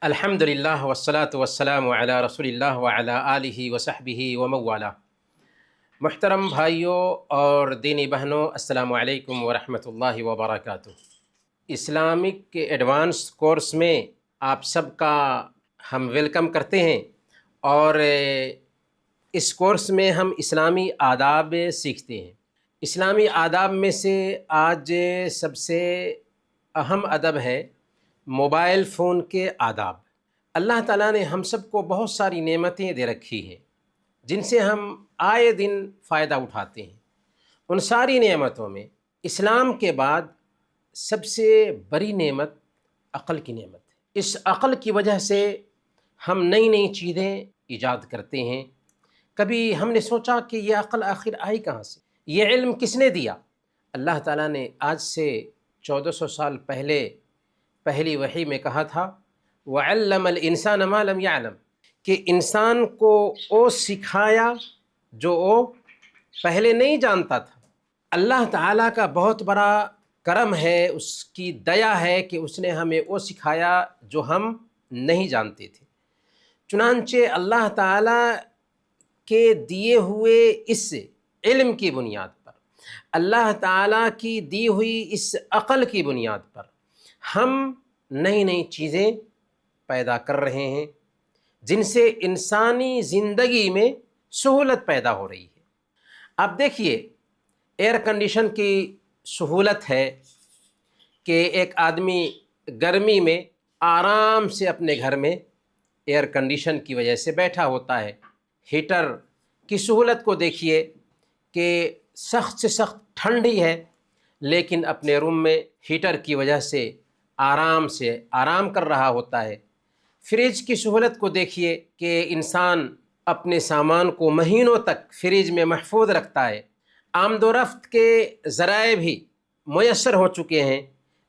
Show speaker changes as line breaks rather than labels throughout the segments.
الحمدللہ والصلاة والسلام علی رسول اللہ وعلی آلہ وصحبہ وموالا۔ محترم بھائیوں اور دینی بہنوں، السلام علیکم ورحمۃ اللہ وبرکاتہ۔ اسلامک ایڈوانس کورس میں آپ سب کا ہم ویلکم کرتے ہیں، اور اس کورس میں ہم اسلامی آداب سیکھتے ہیں۔ اسلامی آداب میں سے آج سب سے اہم ادب ہے موبائل فون کے آداب۔ اللہ تعالیٰ نے ہم سب کو بہت ساری نعمتیں دے رکھی ہیں جن سے ہم آئے دن فائدہ اٹھاتے ہیں۔ ان ساری نعمتوں میں اسلام کے بعد سب سے بڑی نعمت عقل کی نعمت ہے۔ اس عقل کی وجہ سے ہم نئی نئی چیزیں ایجاد کرتے ہیں۔ کبھی ہم نے سوچا کہ یہ عقل آخر آئی کہاں سے، یہ علم کس نے دیا؟ اللہ تعالیٰ نے آج سے 1400 سال پہلے پہلی وحی میں کہا تھا وَعَلَّمَ الْإِنسَانَ مَا لَمْ يَعْلَمْ، کہ انسان کو وہ سکھایا جو وہ پہلے نہیں جانتا تھا۔ اللہ تعالیٰ کا بہت بڑا کرم ہے، اس کی دیا ہے کہ اس نے ہمیں وہ سکھایا جو ہم نہیں جانتے تھے۔ چنانچہ اللہ تعالیٰ کے دیے ہوئے اس علم کی بنیاد پر، اللہ تعالیٰ کی دی ہوئی اس عقل کی بنیاد پر ہم نئی نئی چیزیں پیدا کر رہے ہیں جن سے انسانی زندگی میں سہولت پیدا ہو رہی ہے۔ اب دیکھیے، ایئر کنڈیشن کی سہولت ہے کہ ایک آدمی گرمی میں آرام سے اپنے گھر میں ایئر کنڈیشن کی وجہ سے بیٹھا ہوتا ہے۔ ہیٹر کی سہولت کو دیکھیے کہ سخت سے سخت ٹھنڈی ہے، لیکن اپنے روم میں ہیٹر کی وجہ سے آرام کر رہا ہوتا ہے۔ فریج کی سہولت کو دیکھیے کہ انسان اپنے سامان کو مہینوں تک فریج میں محفوظ رکھتا ہے۔ آمد و رفت کے ذرائع بھی میسر ہو چکے ہیں،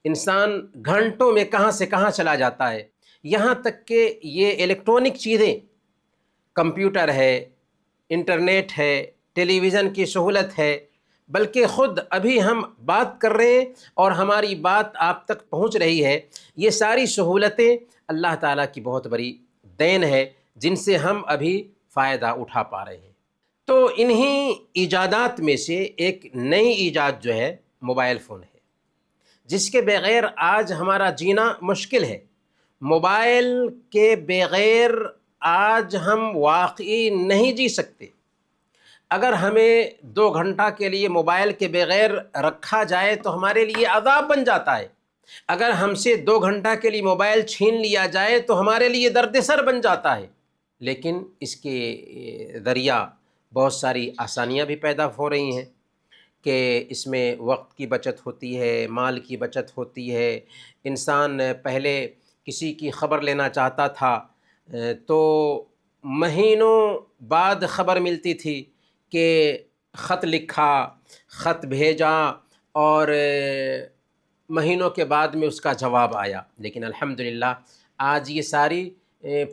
انسان گھنٹوں میں کہاں سے کہاں چلا جاتا ہے۔ یہاں تک کہ یہ الیکٹرانک چیزیں، کمپیوٹر ہے، انٹرنیٹ ہے، ٹیلی ویژن کی سہولت ہے، بلکہ خود ابھی ہم بات کر رہے ہیں اور ہماری بات آپ تک پہنچ رہی ہے۔ یہ ساری سہولتیں اللہ تعالیٰ کی بہت بڑی دین ہے جن سے ہم ابھی فائدہ اٹھا پا رہے ہیں۔ تو انہی ایجادات میں سے ایک نئی ایجاد جو ہے موبائل فون ہے، جس کے بغیر آج ہمارا جینا مشکل ہے۔ موبائل کے بغیر آج ہم واقعی نہیں جی سکتے۔ اگر ہمیں 2 گھنٹہ کے لیے موبائل کے بغیر رکھا جائے تو ہمارے لیے عذاب بن جاتا ہے۔ اگر ہم سے 2 گھنٹہ کے لیے موبائل چھین لیا جائے تو ہمارے لیے درد سر بن جاتا ہے۔ لیکن اس کے ذریعہ بہت ساری آسانیاں بھی پیدا ہو رہی ہیں کہ اس میں وقت کی بچت ہوتی ہے، مال کی بچت ہوتی ہے۔ انسان پہلے کسی کی خبر لینا چاہتا تھا تو مہینوں بعد خبر ملتی تھی کہ خط لکھا، خط بھیجا اور مہینوں کے بعد میں اس کا جواب آیا۔ لیکن الحمدللہ آج یہ ساری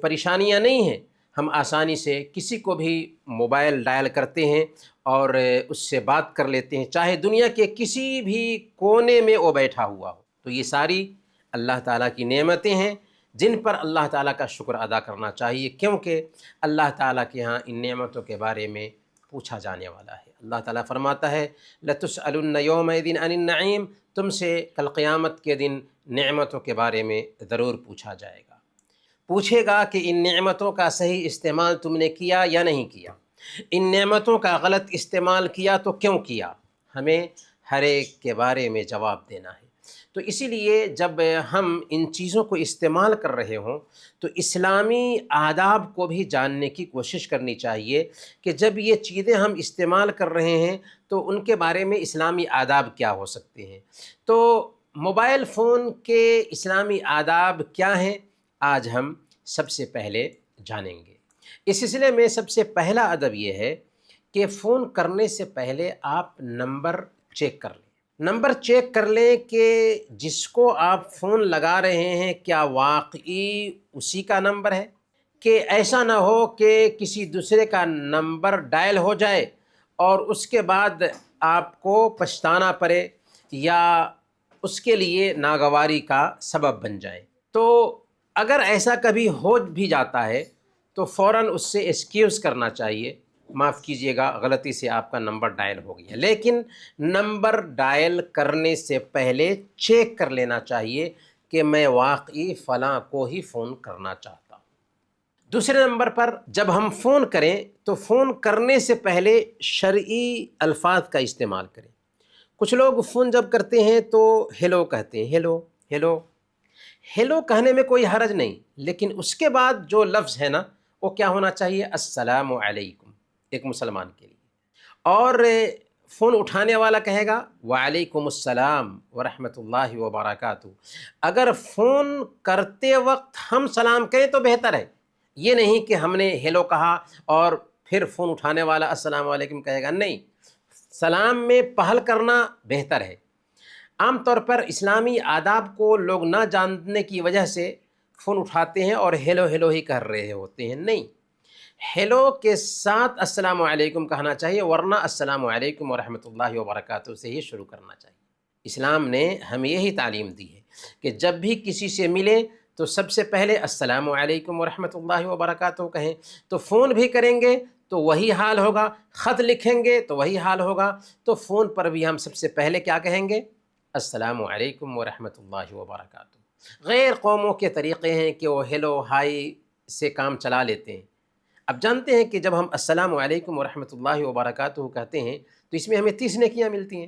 پریشانیاں نہیں ہیں۔ ہم آسانی سے کسی کو بھی موبائل ڈائل کرتے ہیں اور اس سے بات کر لیتے ہیں، چاہے دنیا کے کسی بھی کونے میں وہ بیٹھا ہوا ہو۔ تو یہ ساری اللہ تعالیٰ کی نعمتیں ہیں جن پر اللہ تعالیٰ کا شکر ادا کرنا چاہیے، کیونکہ اللہ تعالیٰ کے ہاں ان نعمتوں کے بارے میں پوچھا جانے والا ہے۔ اللہ تعالیٰ فرماتا ہے لَتُسْأَلُنَّ يَوْمَئِذٍ عَنِ النَّعِيمِ، تم سے کل قیامت کے دن نعمتوں کے بارے میں ضرور پوچھا جائے گا۔ پوچھے گا کہ ان نعمتوں کا صحیح استعمال تم نے کیا یا نہیں کیا، ان نعمتوں کا غلط استعمال کیا تو کیوں کیا۔ ہمیں ہر ایک کے بارے میں جواب دینا ہے۔ تو اسی لیے جب ہم ان چیزوں کو استعمال کر رہے ہوں تو اسلامی آداب کو بھی جاننے کی کوشش کرنی چاہیے کہ جب یہ چیزیں ہم استعمال کر رہے ہیں تو ان کے بارے میں اسلامی آداب کیا ہو سکتے ہیں۔ تو موبائل فون کے اسلامی آداب کیا ہیں، آج ہم سب سے پہلے جانیں گے۔ اس سلسلے میں سب سے پہلا ادب یہ ہے کہ فون کرنے سے پہلے آپ نمبر چیک کر لیں۔ نمبر چیک کر لیں کہ جس کو آپ فون لگا رہے ہیں کیا واقعی اسی کا نمبر ہے، کہ ایسا نہ ہو کہ کسی دوسرے کا نمبر ڈائل ہو جائے اور اس کے بعد آپ کو پچھتانا پڑے یا اس کے لیے ناگواری کا سبب بن جائے۔ تو اگر ایسا کبھی ہو بھی جاتا ہے تو فوراً اس سے ایکسکیوز کرنا چاہیے، معاف کیجیے گا غلطی سے آپ کا نمبر ڈائل ہو گیا، لیکن نمبر ڈائل کرنے سے پہلے چیک کر لینا چاہیے کہ میں واقعی فلاں کو ہی فون کرنا چاہتا ہوں۔ دوسرے نمبر پر جب ہم فون کریں تو فون کرنے سے پہلے شرعی الفاظ کا استعمال کریں۔ کچھ لوگ فون جب کرتے ہیں تو ہیلو کہتے ہیں، ہیلو ہیلو۔ ہیلو کہنے میں کوئی حرج نہیں، لیکن اس کے بعد جو لفظ ہے نا وہ کیا ہونا چاہیے؟ السلام علیکم، ایک مسلمان کے لیے۔ اور فون اٹھانے والا کہے گا وعلیکم السلام ورحمۃ اللہ وبرکاتہ۔ اگر فون کرتے وقت ہم سلام کریں تو بہتر ہے، یہ نہیں کہ ہم نے ہیلو کہا اور پھر فون اٹھانے والا السلام علیکم کہے گا، نہیں، سلام میں پہل کرنا بہتر ہے۔ عام طور پر اسلامی آداب کو لوگ نہ جاننے کی وجہ سے فون اٹھاتے ہیں اور ہیلو ہیلو ہی کر رہے ہوتے ہیں، نہیں، ہیلو کے ساتھ السلام علیکم کہنا چاہیے، ورنہ السلام علیکم ورحمۃ اللہ وبرکاتہ سے ہی شروع کرنا چاہیے۔ اسلام نے ہمیں یہی تعلیم دی ہے کہ جب بھی کسی سے ملیں تو سب سے پہلے السلام علیکم ورحمۃ اللہ وبرکاتہ کہیں۔ تو فون بھی کریں گے تو وہی حال ہوگا، خط لکھیں گے تو وہی حال ہوگا، تو فون پر بھی ہم سب سے پہلے کیا کہیں گے؟ السلام علیکم ورحمۃ اللہ وبرکاتہ۔ غیر قوموں کے طریقے ہیں کہ وہ ہیلو ہائی سے کام چلا لیتے ہیں۔ اب جانتے ہیں کہ جب ہم السلام علیکم ورحمۃ اللہ وبرکاتہ کہتے ہیں تو اس میں ہمیں 30 نیکیاں ملتی ہیں۔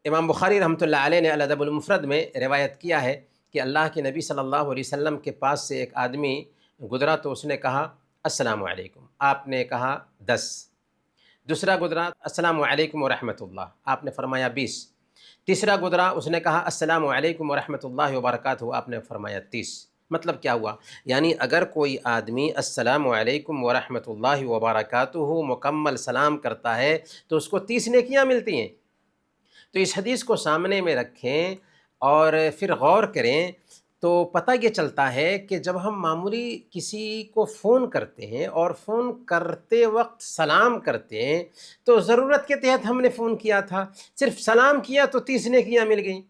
امام بخاری رحمۃ اللہ علیہ نے الادب المفرد میں روایت کیا ہے کہ اللہ کے نبی صلی اللہ علیہ وسلم کے پاس سے ایک آدمی گزرا تو اس نے کہا السلام علیکم، آپ نے کہا 10۔ دوسرا گزرا السلام علیکم ورحمۃ اللہ، آپ نے فرمایا 20۔ تیسرا گزرا اس نے کہا السلام علیکم ورحمۃ اللہ وبرکاتہ، آپ نے فرمایا 30۔ مطلب کیا ہوا؟ یعنی اگر کوئی آدمی السلام علیکم ورحمۃ اللہ وبرکاتہ مکمل سلام کرتا ہے تو اس کو 30 نیکیاں ملتی ہیں۔ تو اس حدیث کو سامنے میں رکھیں اور پھر غور کریں تو پتہ یہ چلتا ہے کہ جب ہم معمولی کسی کو فون کرتے ہیں اور فون کرتے وقت سلام کرتے ہیں تو ضرورت کے تحت ہم نے فون کیا تھا، صرف سلام کیا تو 30 نیکیاں مل گئیں۔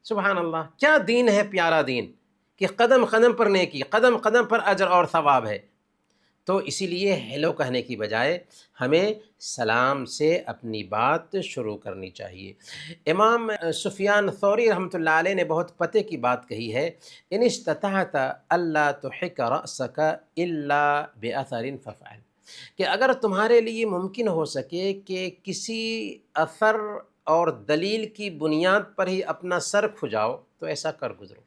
سبحان اللہ، کیا دین ہے پیارا دین کہ قدم قدم پر نیکی، قدم قدم پر اجر اور ثواب ہے۔ تو اسی لیے ہیلو کہنے کی بجائے ہمیں سلام سے اپنی بات شروع کرنی چاہیے۔ امام سفیان ثوری رحمۃ اللہ علیہ نے بہت پتے کی بات کہی ہے، ان استطعت الا تحک رأسک الا باثر فافعل، کہ اگر تمہارے لیے ممکن ہو سکے کہ کسی اثر اور دلیل کی بنیاد پر ہی اپنا سر کھجاؤ تو ایسا کر گزرو۔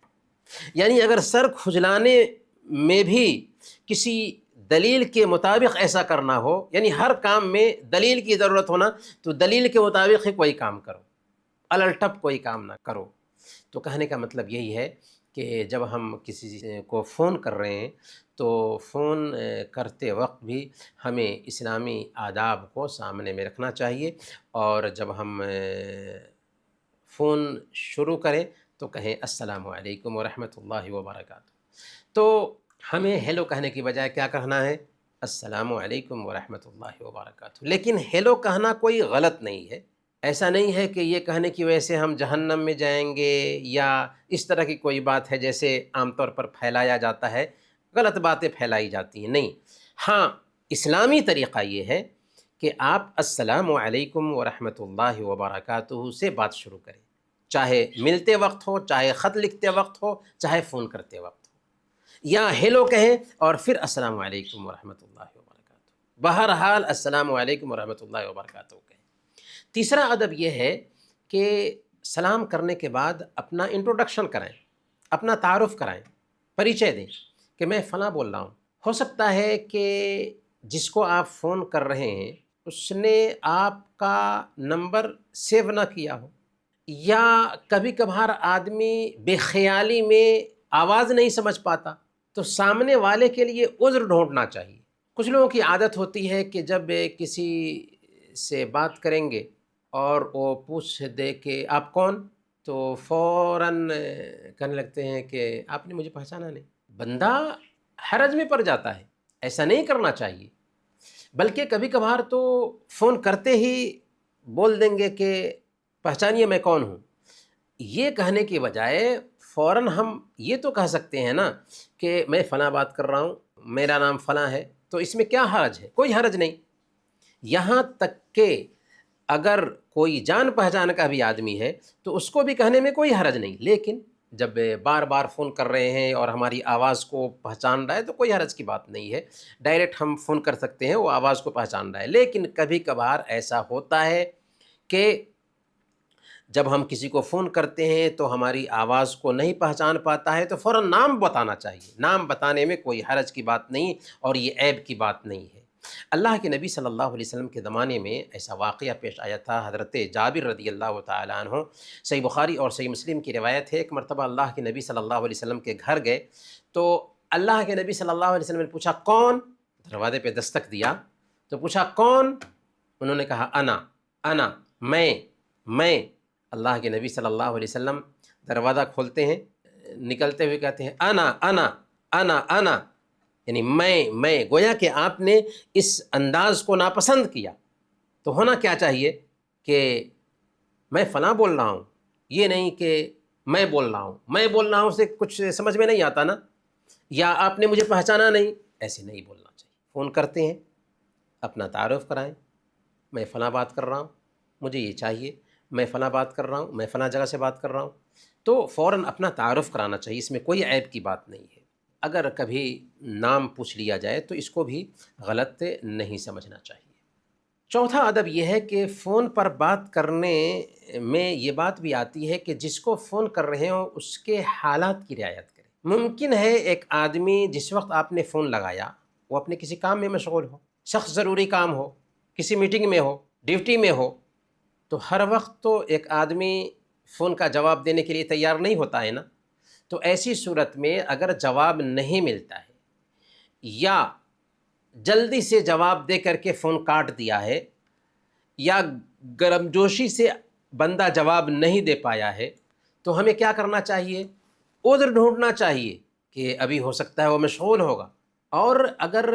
یعنی اگر سر کھجلانے میں بھی کسی دلیل کے مطابق ایسا کرنا ہو، یعنی ہر کام میں دلیل کی ضرورت ہونا تو دلیل کے مطابق ہی کوئی کام کرو، الٹپ کوئی کام نہ کرو۔ تو کہنے کا مطلب یہی ہے کہ جب ہم کسی کو فون کر رہے ہیں تو فون کرتے وقت بھی ہمیں اسلامی آداب کو سامنے میں رکھنا چاہیے، اور جب ہم فون شروع کریں تو کہیں السلام علیکم ورحمۃ اللہ وبرکاتہ۔ تو ہمیں ہیلو کہنے کی بجائے کیا کہنا ہے؟ السلام علیکم ورحمۃ اللہ وبرکاتہ۔ لیکن ہیلو کہنا کوئی غلط نہیں ہے، ایسا نہیں ہے کہ یہ کہنے کی وجہ سے ہم جہنم میں جائیں گے یا اس طرح کی کوئی بات ہے جیسے عام طور پر پھیلایا جاتا ہے، غلط باتیں پھیلائی جاتی ہیں، نہیں۔ ہاں، اسلامی طریقہ یہ ہے کہ آپ السلام علیکم ورحمۃ اللہ وبرکاتہ سے بات شروع کریں، چاہے ملتے وقت ہو، چاہے خط لکھتے وقت ہو، چاہے فون کرتے وقت ہو، یا ہیلو کہیں اور پھر السلام علیکم ورحمۃ اللہ وبرکاتہ، بہرحال السلام علیکم ورحمۃ اللہ وبرکاتہ کہیں۔ تیسرا ادب یہ ہے کہ سلام کرنے کے بعد اپنا انٹروڈکشن کرائیں، اپنا تعارف کرائیں، پریچے دیں کہ میں فلاں بول رہا ہوں۔ ہو سکتا ہے کہ جس کو آپ فون کر رہے ہیں اس نے آپ کا نمبر سیو نہ کیا ہو، یا کبھی کبھار آدمی بے خیالی میں آواز نہیں سمجھ پاتا، تو سامنے والے کے لیے عذر ڈھونڈنا چاہیے۔ کچھ لوگوں کی عادت ہوتی ہے کہ جب کسی سے بات کریں گے اور وہ پوچھ دے کہ آپ کون، تو فوراً کہنے لگتے ہیں کہ آپ نے مجھے پہچانا نہیں۔ بندہ حرج میں پڑ جاتا ہے، ایسا نہیں کرنا چاہیے، بلکہ کبھی کبھار تو فون کرتے ہی بول دیں گے کہ پہچانیے میں کون ہوں۔ یہ کہنے کی بجائے فوراً ہم یہ تو کہہ سکتے ہیں نا کہ میں فلاں بات کر رہا ہوں، میرا نام فلاں ہے، تو اس میں کیا حرج ہے؟ کوئی حرج نہیں۔ یہاں تک کہ اگر کوئی جان پہچان کا بھی آدمی ہے تو اس کو بھی کہنے میں کوئی حرج نہیں، لیکن جب بار بار فون کر رہے ہیں اور ہماری آواز کو پہچان رہا ہے تو کوئی حرج کی بات نہیں ہے، ڈائریکٹ ہم فون کر سکتے ہیں، وہ آواز کو پہچان رہا ہے۔ لیکن کبھی کبھار ایسا ہوتا ہے کہ جب ہم کسی کو فون کرتے ہیں تو ہماری آواز کو نہیں پہچان پاتا ہے تو فوراً نام بتانا چاہیے، نام بتانے میں کوئی حرج کی بات نہیں اور یہ عیب کی بات نہیں ہے۔ اللہ کے نبی صلی اللہ علیہ وسلم کے زمانے میں ایسا واقعہ پیش آیا تھا، حضرت جابر رضی اللہ تعالیٰ عنہ، صحیح بخاری اور صحیح مسلم کی روایت ہے، ایک مرتبہ اللہ کے نبی صلی اللہ علیہ وسلم کے گھر گئے تو اللہ کے نبی صلی اللہ علیہ وسلم نے پوچھا کون؟ دروازے پہ دستک دیا تو پوچھا کون؟ انہوں نے کہا انا میں۔ اللہ کے نبی صلی اللہ علیہ وسلم دروازہ کھولتے ہیں، نکلتے ہوئے کہتے ہیں انا، یعنی میں، گویا کہ آپ نے اس انداز کو ناپسند کیا۔ تو ہونا کیا چاہیے کہ میں فلاں بول رہا ہوں، یہ نہیں کہ میں بول رہا ہوں سے کچھ سمجھ میں نہیں آتا نا، یا آپ نے مجھے پہچانا نہیں، ایسے نہیں بولنا چاہیے۔ فون کرتے ہیں اپنا تعارف کرائیں، میں فلاں بات کر رہا ہوں، مجھے یہ چاہیے، میں فلاں بات کر رہا ہوں، میں فلاں جگہ سے بات کر رہا ہوں، تو فوراً اپنا تعارف کرانا چاہیے، اس میں کوئی عیب کی بات نہیں ہے۔ اگر کبھی نام پوچھ لیا جائے تو اس کو بھی غلط نہیں سمجھنا چاہیے۔ چوتھا ادب یہ ہے کہ فون پر بات کرنے میں یہ بات بھی آتی ہے کہ جس کو فون کر رہے ہوں اس کے حالات کی رعایت کریں۔ ممکن ہے ایک آدمی جس وقت آپ نے فون لگایا وہ اپنے کسی کام میں مشغول ہو، سخت ضروری کام ہو، کسی میٹنگ میں ہو، ڈیوٹی میں ہو، تو ہر وقت تو ایک آدمی فون کا جواب دینے کے لیے تیار نہیں ہوتا ہے نا۔ تو ایسی صورت میں اگر جواب نہیں ملتا ہے یا جلدی سے جواب دے کر کے فون کاٹ دیا ہے یا گرم جوشی سے بندہ جواب نہیں دے پایا ہے تو ہمیں کیا کرنا چاہیے؟ عذر ڈھونڈنا چاہیے کہ ابھی ہو سکتا ہے وہ مشغول ہوگا۔ اور اگر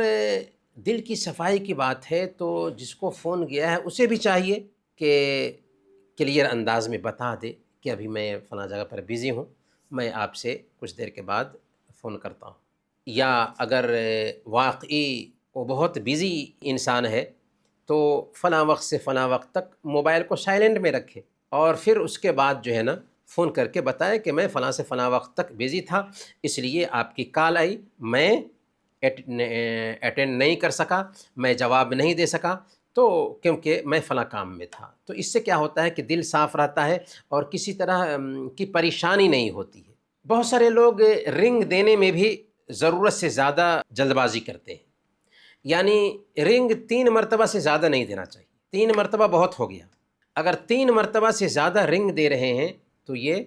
دل کی صفائی کی بات ہے تو جس کو فون گیا ہے اسے بھی چاہیے کہ کلیئر انداز میں بتا دے کہ ابھی میں فلاں جگہ پر بیزی ہوں، میں آپ سے کچھ دیر کے بعد فون کرتا ہوں۔ یا اگر واقعی وہ بہت بیزی انسان ہے تو فلاں وقت سے فلاں وقت تک موبائل کو سائلنٹ میں رکھے اور پھر اس کے بعد جو ہے نا فون کر کے بتائے کہ میں فلاں سے فلاں وقت تک بیزی تھا، اس لیے آپ کی کال آئی، میں اٹینڈ نہیں کر سکا، میں جواب نہیں دے سکا، تو کیونکہ میں فلاں کام میں تھا۔ تو اس سے کیا ہوتا ہے کہ دل صاف رہتا ہے اور کسی طرح کی پریشانی نہیں ہوتی ہے۔ بہت سارے لوگ رنگ دینے میں بھی ضرورت سے زیادہ جلد بازی کرتے ہیں، یعنی رنگ 3 مرتبہ سے زیادہ نہیں دینا چاہیے، 3 مرتبہ بہت ہو گیا۔ اگر 3 مرتبہ سے زیادہ رنگ دے رہے ہیں تو یہ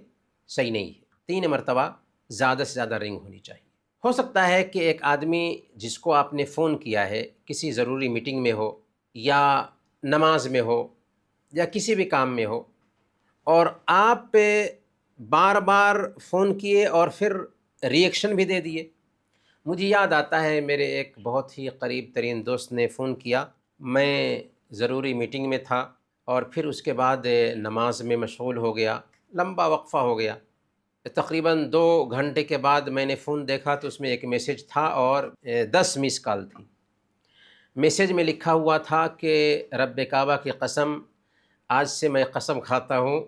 صحیح نہیں ہے، 3 مرتبہ زیادہ سے زیادہ رنگ ہونی چاہیے۔ ہو سکتا ہے کہ ایک آدمی جس کو آپ نے فون کیا ہے کسی ضروری میٹنگ میں ہو یا نماز میں ہو یا کسی بھی کام میں ہو اور آپ بار بار فون کیے اور پھر ری ایکشن بھی دے دیے۔ مجھے یاد آتا ہے میرے ایک بہت ہی قریب ترین دوست نے فون کیا، میں ضروری میٹنگ میں تھا اور پھر اس کے بعد نماز میں مشغول ہو گیا، لمبا وقفہ ہو گیا۔ تقریباً 2 گھنٹے کے بعد میں نے فون دیکھا تو اس میں ایک میسیج تھا اور 10 مس کال تھی۔ میسیج میں لکھا ہوا تھا کہ رب کعبہ کی قسم، آج سے میں قسم کھاتا ہوں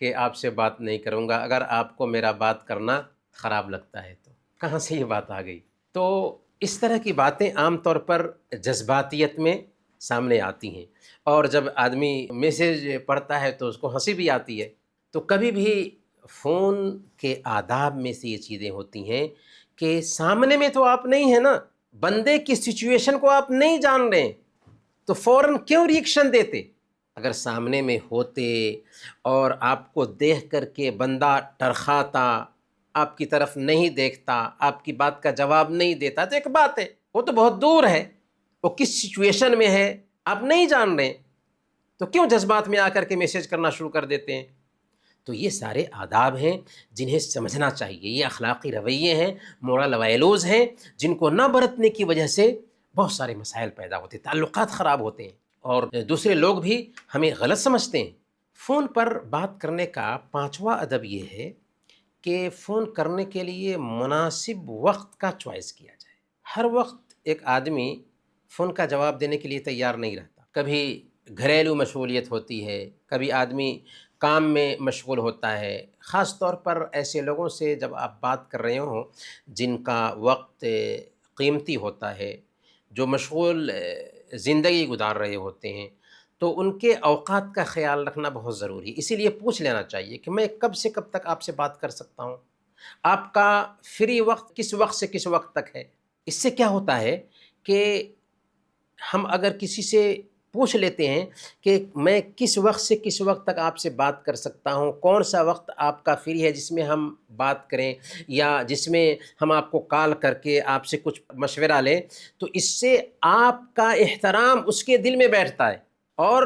کہ آپ سے بات نہیں کروں گا اگر آپ کو میرا بات کرنا خراب لگتا ہے تو۔ کہاں سے یہ بات آ گئی؟ تو اس طرح کی باتیں عام طور پر جذباتیت میں سامنے آتی ہیں، اور جب آدمی میسیج پڑھتا ہے تو اس کو ہنسی بھی آتی ہے۔ تو کبھی بھی فون کے آداب میں سے یہ چیزیں ہوتی ہیں کہ سامنے میں تو آپ نہیں ہیں نا، بندے کی سچویشن کو آپ نہیں جان رہے تو فوراً کیوں ریئیکشن دیتے؟ اگر سامنے میں ہوتے اور آپ کو دیکھ کر کے بندہ ٹرخاتا، آپ کی طرف نہیں دیکھتا، آپ کی بات کا جواب نہیں دیتا تو ایک بات ہے، وہ تو بہت دور ہے، وہ کس سچویشن میں ہے آپ نہیں جان رہے، تو کیوں جذبات میں آ کر کے میسیج کرنا شروع کر دیتے ہیں؟ تو یہ سارے آداب ہیں جنہیں سمجھنا چاہیے، یہ اخلاقی رویے ہیں، مورل ویلوز ہیں، جن کو نہ برتنے کی وجہ سے بہت سارے مسائل پیدا ہوتے ہیں، تعلقات خراب ہوتے ہیں اور دوسرے لوگ بھی ہمیں غلط سمجھتے ہیں۔ فون پر بات کرنے کا 5واں ادب یہ ہے کہ فون کرنے کے لیے مناسب وقت کا چوائس کیا جائے۔ ہر وقت ایک آدمی فون کا جواب دینے کے لیے تیار نہیں رہتا، کبھی گھریلو مشغولیت ہوتی ہے، کبھی آدمی کام میں مشغول ہوتا ہے۔ خاص طور پر ایسے لوگوں سے جب آپ بات کر رہے ہوں جن کا وقت قیمتی ہوتا ہے، جو مشغول زندگی گزار رہے ہوتے ہیں، تو ان کے اوقات کا خیال رکھنا بہت ضروری ہے۔ اسی لیے پوچھ لینا چاہیے کہ میں کب سے کب تک آپ سے بات کر سکتا ہوں، آپ کا فری وقت کس وقت سے کس وقت تک ہے۔ اس سے کیا ہوتا ہے کہ ہم اگر کسی سے پوچھ لیتے ہیں کہ میں کس وقت سے کس وقت تک آپ سے بات کر سکتا ہوں، کون سا وقت آپ کا فری ہے جس میں ہم بات کریں یا جس میں ہم آپ کو کال کر کے آپ سے کچھ مشورہ لیں، تو اس سے آپ کا احترام اس کے دل میں بیٹھتا ہے اور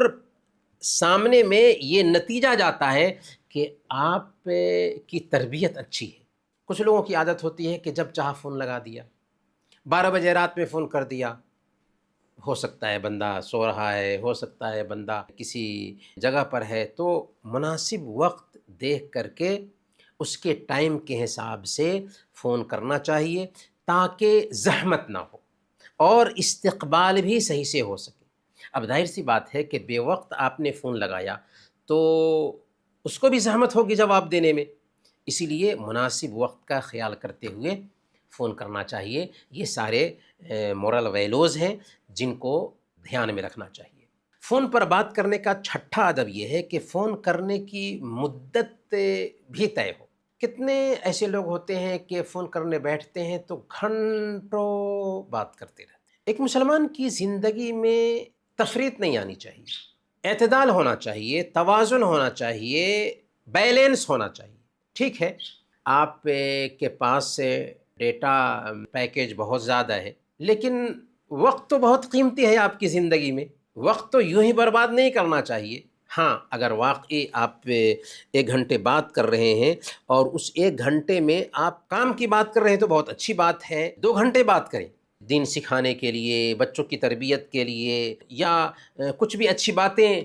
سامنے میں یہ نتیجہ جاتا ہے کہ آپ کی تربیت اچھی ہے۔ کچھ لوگوں کی عادت ہوتی ہے کہ جب چاہا فون لگا دیا، 12 بجے رات میں فون کر دیا، ہو سکتا ہے بندہ سو رہا ہے، ہو سکتا ہے بندہ کسی جگہ پر ہے، تو مناسب وقت دیکھ کر کے اس کے ٹائم کے حساب سے فون کرنا چاہیے تاکہ زحمت نہ ہو اور استقبال بھی صحیح سے ہو سکے۔ اب ظاہر سی بات ہے کہ بے وقت آپ نے فون لگایا تو اس کو بھی زحمت ہوگی جواب دینے میں، اسی لیے مناسب وقت کا خیال کرتے ہوئے فون کرنا چاہیے۔ یہ سارے مورل ویلوز ہیں جن کو دھیان میں رکھنا چاہیے۔ فون پر بات کرنے کا چھٹا ادب یہ ہے کہ فون کرنے کی مدت بھی طے ہو۔ کتنے ایسے لوگ ہوتے ہیں کہ فون کرنے بیٹھتے ہیں تو گھنٹوں بات کرتے رہتے ہیں۔ ایک مسلمان کی زندگی میں تفریط نہیں آنی چاہیے، اعتدال ہونا چاہیے، توازن ہونا چاہیے، بیلنس ہونا چاہیے۔ ٹھیک ہے، آپ کے پاس ڈیٹا پیکیج بہت زیادہ ہے، لیکن وقت تو بہت قیمتی ہے آپ کی زندگی میں، وقت تو یوں ہی برباد نہیں کرنا چاہیے۔ ہاں، اگر واقعی آپ 1 گھنٹے بات کر رہے ہیں اور اس 1 گھنٹے میں آپ کام کی بات کر رہے ہیں تو بہت اچھی بات ہے، 2 گھنٹے بات کریں دین سکھانے کے لیے، بچوں کی تربیت کے لیے، یا کچھ بھی اچھی باتیں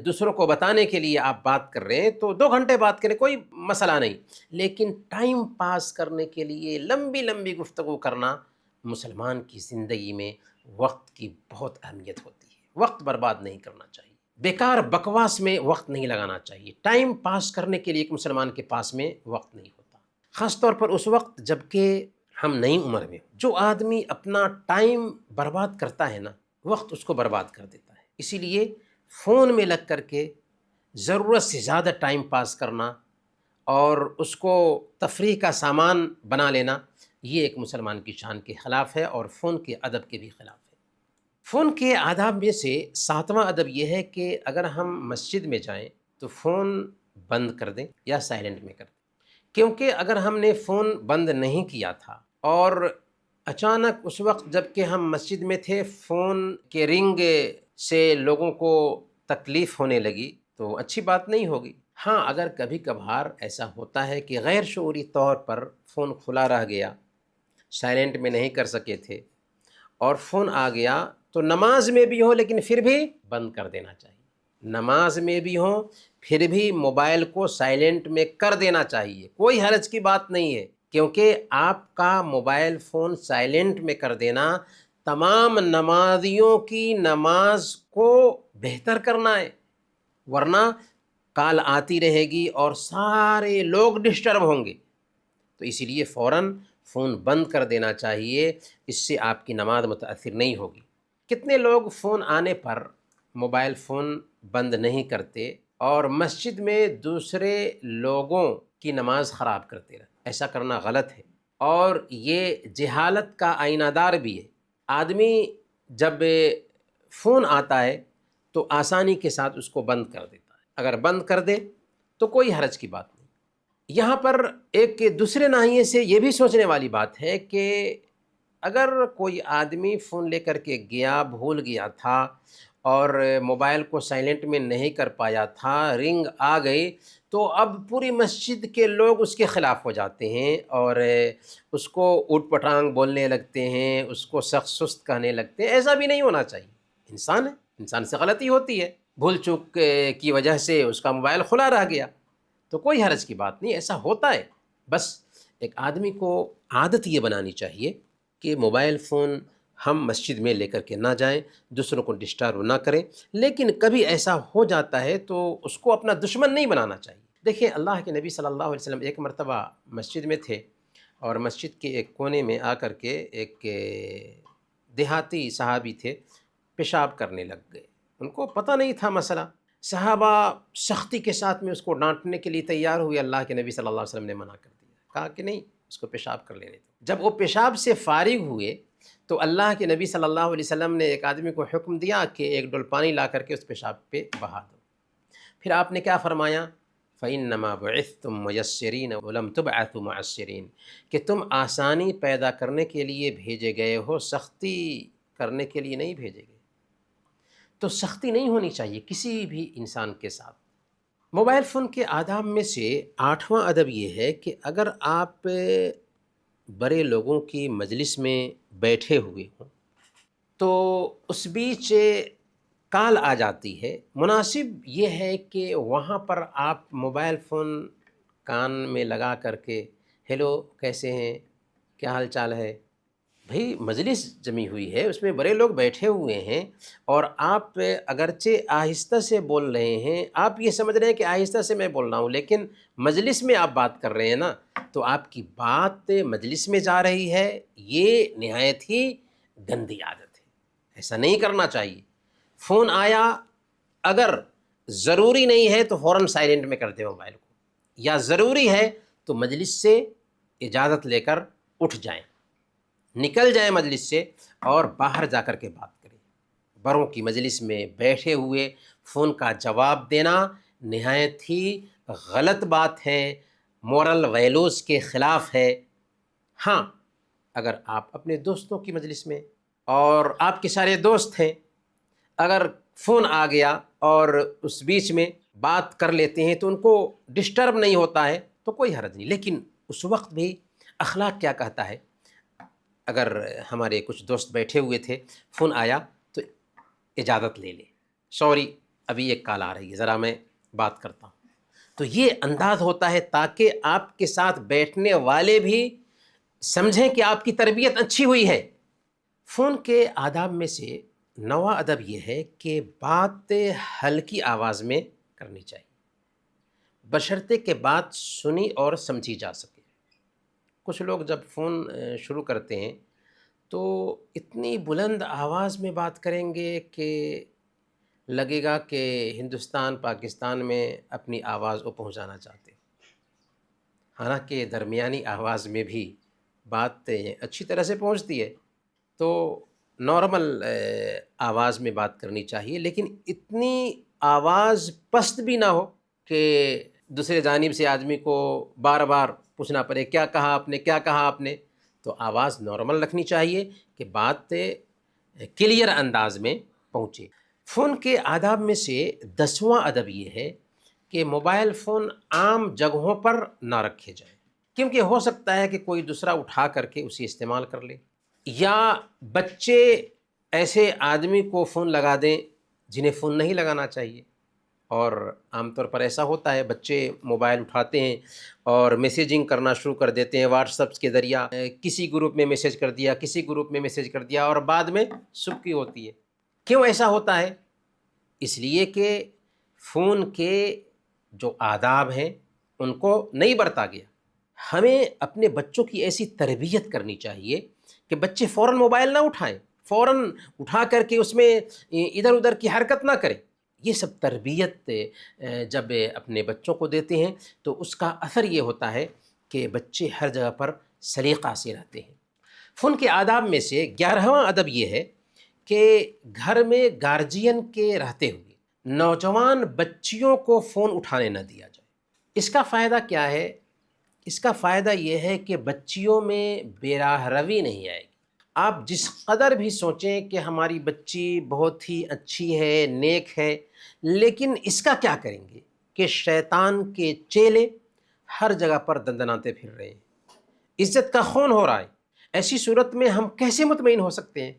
دوسروں کو بتانے کے لیے آپ بات کر رہے ہیں تو 2 گھنٹے بات کریں، کوئی مسئلہ نہیں۔ لیکن ٹائم پاس کرنے کے لیے لمبی لمبی گفتگو کرنا مسلمان کی زندگی میں وقت کی بہت اہمیت ہوتی ہے۔ وقت برباد نہیں کرنا چاہیے، بیکار بکواس میں وقت نہیں لگانا چاہیے۔ ٹائم پاس کرنے کے لیے ایک مسلمان کے پاس میں وقت نہیں ہوتا، خاص طور پر اس وقت جب کہ ہم نئی عمر میں۔ جو آدمی اپنا ٹائم برباد کرتا ہے نا، وقت اس کو برباد کر دیتا ہے۔ اسی لیے فون میں لگ کر کے ضرورت سے زیادہ ٹائم پاس کرنا اور اس کو تفریح کا سامان بنا لینا، یہ ایک مسلمان کی شان کے خلاف ہے اور فون کے ادب کے بھی خلاف ہے۔ فون کے آداب میں سے 7واں ادب یہ ہے کہ اگر ہم مسجد میں جائیں تو فون بند کر دیں یا سائلنٹ میں کر دیں، کیونکہ اگر ہم نے فون بند نہیں کیا تھا اور اچانک اس وقت جب کہ ہم مسجد میں تھے فون کے رنگ سے لوگوں کو تکلیف ہونے لگی تو اچھی بات نہیں ہوگی۔ ہاں، اگر کبھی کبھار ایسا ہوتا ہے کہ غیر شعوری طور پر فون کھلا رہ گیا، سائلنٹ میں نہیں کر سکے تھے اور فون آ گیا تو نماز میں بھی ہو لیکن پھر بھی بند کر دینا چاہیے۔ نماز میں بھی ہو پھر بھی موبائل کو سائلنٹ میں کر دینا چاہیے، کوئی حرج کی بات نہیں ہے، کیونکہ آپ کا موبائل فون سائلنٹ میں کر دینا تمام نمازیوں کی نماز کو بہتر کرنا ہے، ورنہ کال آتی رہے گی اور سارے لوگ ڈسٹرب ہوں گے۔ تو اسی لیے فوراً فون بند کر دینا چاہیے، اس سے آپ کی نماز متاثر نہیں ہوگی۔ کتنے لوگ فون آنے پر موبائل فون بند نہیں کرتے اور مسجد میں دوسرے لوگوں کی نماز خراب کرتے رہتے۔ ایسا کرنا غلط ہے اور یہ جہالت کا آئینہ دار بھی ہے۔ آدمی جب فون آتا ہے تو آسانی کے ساتھ اس کو بند کر دیتا ہے، اگر بند کر دے تو کوئی حرج کی بات نہیں۔ یہاں پر ایک دوسرے ناحیے سے یہ بھی سوچنے والی بات ہے کہ اگر کوئی آدمی فون لے کر کے گیا، بھول گیا تھا اور موبائل کو سائلنٹ میں نہیں کر پایا تھا، رنگ آ گئی، تو اب پوری مسجد کے لوگ اس کے خلاف ہو جاتے ہیں اور اس کو اوٹ پٹانگ بولنے لگتے ہیں، اس کو سخت سست کہنے لگتے ہیں۔ ایسا بھی نہیں ہونا چاہیے، انسان ہے، انسان سے غلطی ہوتی ہے، بھول چوک کی وجہ سے اس کا موبائل کھلا رہ گیا تو کوئی حرج کی بات نہیں، ایسا ہوتا ہے۔ بس ایک آدمی کو عادت یہ بنانی چاہیے کہ موبائل فون ہم مسجد میں لے کر کے نہ جائیں، دوسروں کو ڈسٹرب نہ کریں، لیکن کبھی ایسا ہو جاتا ہے تو اس کو اپنا دشمن نہیں بنانا چاہیے۔ دیکھیں اللہ کے نبی صلی اللہ علیہ وسلم ایک مرتبہ مسجد میں تھے، اور مسجد کے ایک کونے میں آ کر کے ایک دیہاتی صحابی تھے، پیشاب کرنے لگ گئے۔ ان کو پتہ نہیں تھا مسئلہ، صحابہ سختی کے ساتھ میں اس کو ڈانٹنے کے لیے تیار ہوئے، اللہ کے نبی صلی اللہ علیہ وسلم نے منع کر دیا، کہا کہ نہیں، اس کو پیشاب کر لینے دو۔ جب وہ پیشاب سے فارغ ہوئے تو اللہ کے نبی صلی اللہ علیہ وسلم نے ایک آدمی کو حکم دیا کہ ایک ڈول پانی لا کر کے اس پیشاب پہ بہا دو۔ پھر آپ نے کیا فرمایا؟ فَإِنَّمَا بُعِثْتُم مُيَسِّرِينَ وَلَمْ تُبْعَثُوا مُعَسِّرِينَ، کہ تم آسانی پیدا کرنے کے لیے بھیجے گئے ہو، سختی کرنے کے لیے نہیں بھیجے گئے۔ تو سختی نہیں ہونی چاہیے کسی بھی انسان کے ساتھ۔ موبائل فون کے آداب میں سے 8واں ادب یہ ہے کہ اگر آپ بڑے لوگوں کی مجلس میں بیٹھے ہوئے ہوں تو اس بیچ کال آ جاتی ہے، مناسب یہ ہے کہ وہاں پر آپ موبائل فون کان میں لگا کر کے ہیلو کیسے ہیں، کیا حال چال ہے، بھئی مجلس جمی ہوئی ہے، اس میں بڑے لوگ بیٹھے ہوئے ہیں، اور آپ اگرچہ آہستہ سے بول رہے ہیں، آپ یہ سمجھ رہے ہیں کہ آہستہ سے میں بول رہا ہوں، لیکن مجلس میں آپ بات کر رہے ہیں نا، تو آپ کی بات مجلس میں جا رہی ہے، یہ نہایت ہی گندی عادت ہے، ایسا نہیں کرنا چاہیے۔ فون آیا، اگر ضروری نہیں ہے تو فوراً سائلنٹ میں کر دیں موبائل کو، یا ضروری ہے تو مجلس سے اجازت لے کر اٹھ جائیں، نکل جائیں مجلس سے اور باہر جا کر کے بات کریں۔ بڑوں کی مجلس میں بیٹھے ہوئے فون کا جواب دینا نہایت ہی غلط بات ہے، مورل ویلوز کے خلاف ہے۔ ہاں، اگر آپ اپنے دوستوں کی مجلس میں اور آپ کے سارے دوست ہیں، اگر فون آ گیا اور اس بیچ میں بات کر لیتے ہیں تو ان کو ڈسٹرب نہیں ہوتا ہے تو کوئی حرج نہیں، لیکن اس وقت بھی اخلاق کیا کہتا ہے؟ اگر ہمارے کچھ دوست بیٹھے ہوئے تھے، فون آیا تو اجازت لے لیں، سوری ابھی ایک کال آ رہی ہے، ذرا میں بات کرتا ہوں۔ تو یہ انداز ہوتا ہے تاکہ آپ کے ساتھ بیٹھنے والے بھی سمجھیں کہ آپ کی تربیت اچھی ہوئی ہے۔ فون کے آداب میں سے 9واں ادب یہ ہے کہ بات ہلکی آواز میں کرنی چاہیے، بشرطے کہ بات سنی اور سمجھی جا سکے۔ کچھ لوگ جب فون شروع کرتے ہیں تو اتنی بلند آواز میں بات کریں گے کہ لگے گا کہ ہندوستان پاکستان میں اپنی آواز کو پہنچانا چاہتے ہیں، حالانکہ درمیانی آواز میں بھی بات اچھی طرح سے پہنچتی ہے۔ تو نارمل آواز میں بات کرنی چاہیے، لیکن اتنی آواز پست بھی نہ ہو کہ دوسرے جانب سے آدمی کو بار بار پوچھنا پڑے کیا کہا آپ نے، کیا کہا آپ نے۔ تو آواز نارمل رکھنی چاہیے کہ بات کلیئر انداز میں پہنچے۔ فون کے آداب میں سے 10واں ادب یہ ہے کہ موبائل فون عام جگہوں پر نہ رکھے جائیں، کیونکہ ہو سکتا ہے کہ کوئی دوسرا اٹھا کر کے اسے استعمال کر لے، یا بچے ایسے آدمی کو فون لگا دیں جنہیں فون نہیں لگانا چاہیے۔ اور عام طور پر ایسا ہوتا ہے، بچے موبائل اٹھاتے ہیں اور میسیجنگ کرنا شروع کر دیتے ہیں، واٹس ایپ کے ذریعہ کسی گروپ میں میسیج کر دیا، کسی گروپ میں میسیج کر دیا، اور بعد میں سبکی ہوتی ہے۔ کیوں ایسا ہوتا ہے؟ اس لیے کہ فون کے جو آداب ہیں ان کو نہیں برتا گیا۔ ہمیں اپنے بچوں کی ایسی تربیت کرنی چاہیے کہ بچے فوراً موبائل نہ اٹھائیں، فوراً اٹھا کر کے اس میں ادھر ادھر کی حرکت نہ کریں۔ یہ سب تربیت جب اپنے بچوں کو دیتے ہیں تو اس کا اثر یہ ہوتا ہے کہ بچے ہر جگہ پر سلیقہ سے رہتے ہیں۔ فون کے آداب میں سے 11واں ادب یہ ہے کہ گھر میں گارجین کے رہتے ہوئے نوجوان بچیوں کو فون اٹھانے نہ دیا جائے۔ اس کا فائدہ کیا ہے؟ اس کا فائدہ یہ ہے کہ بچیوں میں بے راہ روی نہیں آئے گی۔ آپ جس قدر بھی سوچیں کہ ہماری بچی بہت ہی اچھی ہے، نیک ہے، لیکن اس کا کیا کریں گے کہ شیطان کے چیلے ہر جگہ پر دندناتے پھر رہے ہیں، عزت کا خون ہو رہا ہے۔ ایسی صورت میں ہم کیسے مطمئن ہو سکتے ہیں؟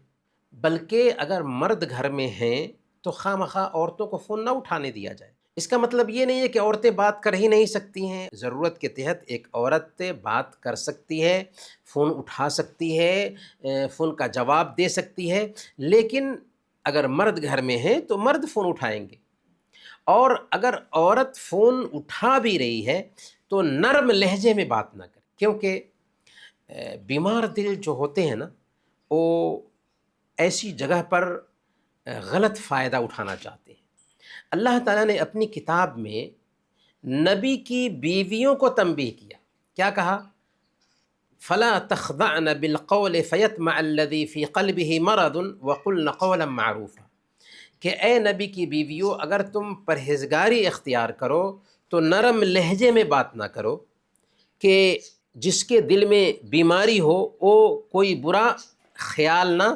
بلکہ اگر مرد گھر میں ہیں تو خواہ مخواہ عورتوں کو فون نہ اٹھانے دیا جائے۔ اس کا مطلب یہ نہیں ہے کہ عورتیں بات کر ہی نہیں سکتی ہیں، ضرورت کے تحت ایک عورت بات کر سکتی ہے، فون اٹھا سکتی ہے، فون کا جواب دے سکتی ہے، لیکن اگر مرد گھر میں ہیں تو مرد فون اٹھائیں گے، اور اگر عورت فون اٹھا بھی رہی ہے تو نرم لہجے میں بات نہ کرے، کیونکہ بیمار دل جو ہوتے ہیں نا، وہ ایسی جگہ پر غلط فائدہ اٹھانا چاہتے ہیں۔ اللہ تعالیٰ نے اپنی کتاب میں نبی کی بیویوں کو تنبیہ کیا، کیا کہا؟ فَلَا تَخْضَعْنَ بِالْقَوْلِ فَيَطْمَعَ الَّذِي فِي قَلْبِهِ مَرَضٌ وَقُلْنَ قَوْلًا مَّعْرُوفًا، کہ اے نبی کی بیویوں، اگر تم پرہیزگاری اختیار کرو تو نرم لہجے میں بات نہ کرو، کہ جس کے دل میں بیماری ہو وہ کوئی برا خیال نہ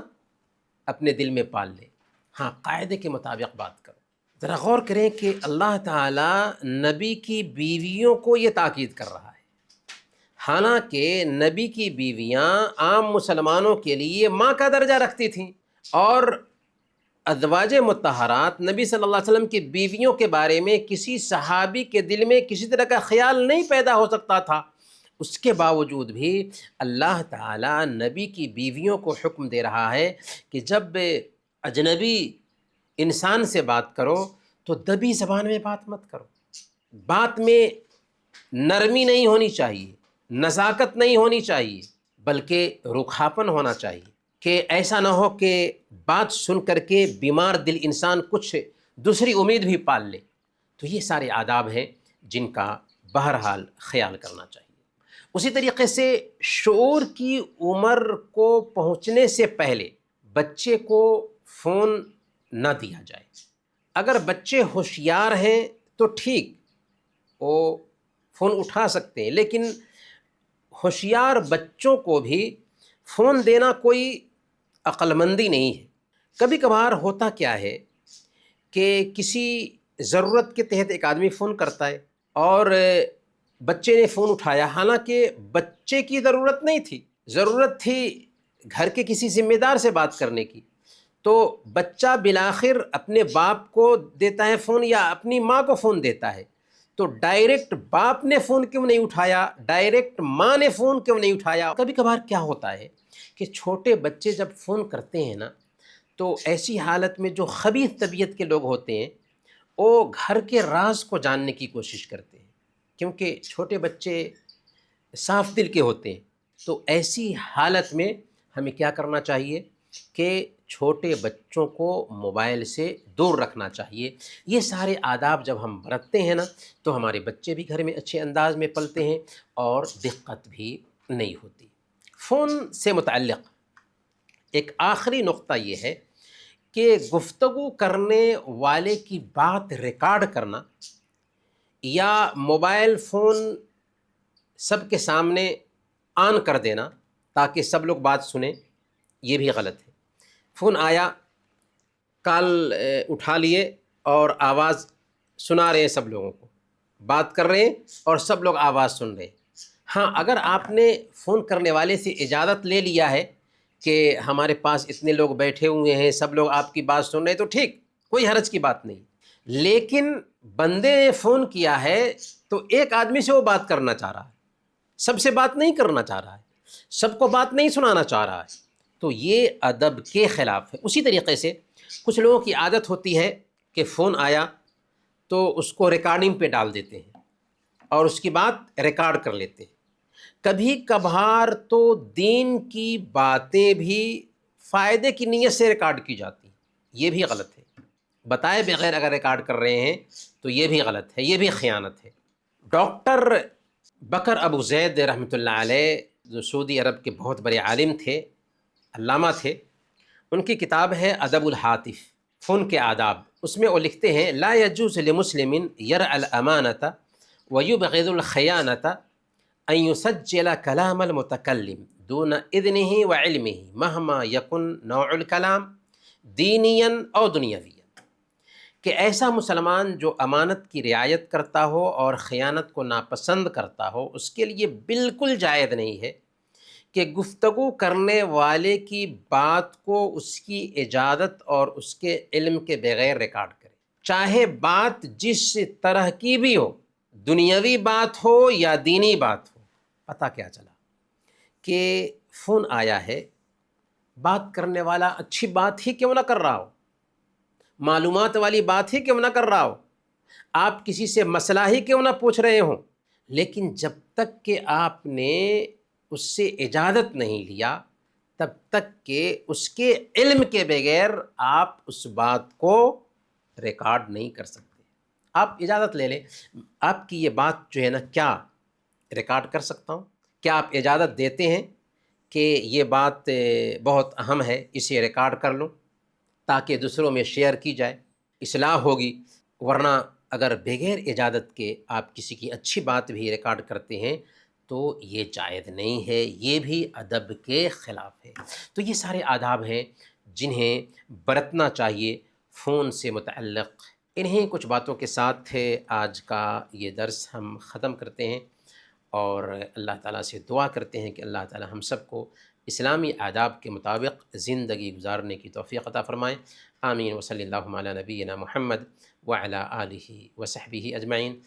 اپنے دل میں پال لے، ہاں قاعدے کے مطابق بات کرو۔ ذرا غور کریں کہ اللہ تعالیٰ نبی کی بیویوں کو یہ تاکید کر رہا ہے، حالانکہ نبی کی بیویاں عام مسلمانوں کے لیے ماں کا درجہ رکھتی تھیں، اور ازواج مطہرات نبی صلی اللہ علیہ وسلم کی بیویوں کے بارے میں کسی صحابی کے دل میں کسی طرح کا خیال نہیں پیدا ہو سکتا تھا۔ اس کے باوجود بھی اللہ تعالیٰ نبی کی بیویوں کو حکم دے رہا ہے کہ جب اجنبی انسان سے بات کرو تو دبی زبان میں بات مت کرو، بات میں نرمی نہیں ہونی چاہیے، نزاکت نہیں ہونی چاہیے، بلکہ رکھاپن ہونا چاہیے، کہ ایسا نہ ہو کہ بات سن کر کے بیمار دل انسان کچھ دوسری امید بھی پال لے۔ تو یہ سارے آداب ہیں جن کا بہرحال خیال کرنا چاہیے۔ اسی طریقے سے شعور کی عمر کو پہنچنے سے پہلے بچے کو فون نہ دیا جائے۔ اگر بچے ہوشیار ہیں تو ٹھیک، وہ فون اٹھا سکتے ہیں، لیکن ہوشیار بچوں کو بھی فون دینا کوئی عقل مندی نہیں ہے۔ کبھی کبھار ہوتا کیا ہے کہ کسی ضرورت کے تحت ایک آدمی فون کرتا ہے اور بچے نے فون اٹھایا، حالانکہ بچے کی ضرورت نہیں تھی، ضرورت تھی گھر کے کسی ذمہ دار سے بات کرنے کی، تو بچہ بالآخر اپنے باپ کو دیتا ہے فون یا اپنی ماں کو فون دیتا ہے، تو ڈائریکٹ باپ نے فون کیوں نہیں اٹھایا، ڈائریکٹ ماں نے فون کیوں نہیں اٹھایا؟ کبھی کبھار کیا ہوتا ہے کہ چھوٹے بچے جب فون کرتے ہیں نا، تو ایسی حالت میں جو خبیث طبیعت کے لوگ ہوتے ہیں وہ گھر کے راز کو جاننے کی کوشش کرتے ہیں، کیونکہ چھوٹے بچے صاف دل کے ہوتے ہیں۔ تو ایسی حالت میں ہمیں کیا کرنا چاہیے کہ چھوٹے بچوں کو موبائل سے دور رکھنا چاہیے۔ یہ سارے آداب جب ہم برتتے ہیں نا تو ہمارے بچے بھی گھر میں اچھے انداز میں پلتے ہیں اور دقت بھی نہیں ہوتی۔ فون سے متعلق ایک آخری نقطہ یہ ہے کہ گفتگو کرنے والے کی بات ریکارڈ کرنا یا موبائل فون سب کے سامنے آن کر دینا تاکہ سب لوگ بات سنیں، یہ بھی غلط ہے۔ فون آیا، کال اٹھا لیے اور آواز سنا رہے ہیں، سب لوگوں کو بات کر رہے ہیں اور سب لوگ آواز سن رہے ہیں۔ ہاں، اگر آپ نے فون کرنے والے سے اجازت لے لیا ہے کہ ہمارے پاس اتنے لوگ بیٹھے ہوئے ہیں، سب لوگ آپ کی بات سن رہے ہیں، تو ٹھیک، کوئی حرج کی بات نہیں، لیکن بندے نے فون کیا ہے تو ایک آدمی سے وہ بات کرنا چاہ رہا ہے، سب سے بات نہیں کرنا چاہ رہا ہے، سب کو بات نہیں سنانا چاہ رہا ہے، تو یہ ادب کے خلاف ہے۔ اسی طریقے سے کچھ لوگوں کی عادت ہوتی ہے کہ فون آیا تو اس کو ریکارڈنگ پہ ڈال دیتے ہیں اور اس کی بات ریکارڈ کر لیتے ہیں۔ کبھی کبھار تو دین کی باتیں بھی فائدے کی نیت سے ریکارڈ کی جاتی ہیں، یہ بھی غلط ہے۔ بتائے بغیر اگر ریکارڈ کر رہے ہیں تو یہ بھی غلط ہے، یہ بھی خیانت ہے۔ ڈاکٹر بکر ابو زید رحمۃ اللہ علیہ، جو سعودی عرب کے بہت بڑے عالم تھے، علامہ تھے، ان کی کتاب ہے ادب الہاتف، فون کے آداب۔ اس میں وہ لکھتے ہیں: لا يجوز لمسلم يرعى الامانة ويبغض الخيانة ان يسجل كلام المتكلم دون اذنه وعلمه مهما يكن نوع الكلام دینیا او دنیاویا، کہ ایسا مسلمان جو امانت کی رعایت کرتا ہو اور خیانت کو ناپسند کرتا ہو، اس کے لیے بالکل جائز نہیں ہے کہ گفتگو کرنے والے کی بات کو اس کی اجازت اور اس کے علم کے بغیر ریکارڈ کرے۔ چاہے بات جس طرح کی بھی ہو، دنیاوی بات ہو یا دینی بات ہو، پتہ کیا چلا کہ فون آیا ہے، بات کرنے والا اچھی بات ہی کیوں نہ کر رہا ہو، معلومات والی بات ہی کیوں نہ کر رہا ہو، آپ کسی سے مسئلہ ہی کیوں نہ پوچھ رہے ہوں، لیکن جب تک کہ آپ نے اس سے اجازت نہیں لیا، تب تک کہ اس کے علم کے بغیر آپ اس بات کو ریکارڈ نہیں کر سکتے۔ آپ اجازت لے لیں، آپ کی یہ بات جو ہے نا، کیا ریکارڈ کر سکتا ہوں؟ کیا آپ اجازت دیتے ہیں کہ یہ بات بہت اہم ہے، اسے ریکارڈ کر لوں تاکہ دوسروں میں شیئر کی جائے، اصلاح ہوگی؟ ورنہ اگر بغیر اجازت کے آپ کسی کی اچھی بات بھی ریکارڈ کرتے ہیں تو یہ جائز نہیں ہے، یہ بھی ادب کے خلاف ہے۔ تو یہ سارے آداب ہیں جنہیں برتنا چاہیے فون سے متعلق۔ انہیں کچھ باتوں کے ساتھ آج کا یہ درس ہم ختم کرتے ہیں، اور اللہ تعالیٰ سے دعا کرتے ہیں کہ اللہ تعالیٰ ہم سب کو اسلامی آداب کے مطابق زندگی گزارنے کی توفیق عطا فرمائیں۔ آمین، وصلی اللہ علی نبینا محمد وعلی آلہ وصحبہ اجمعین۔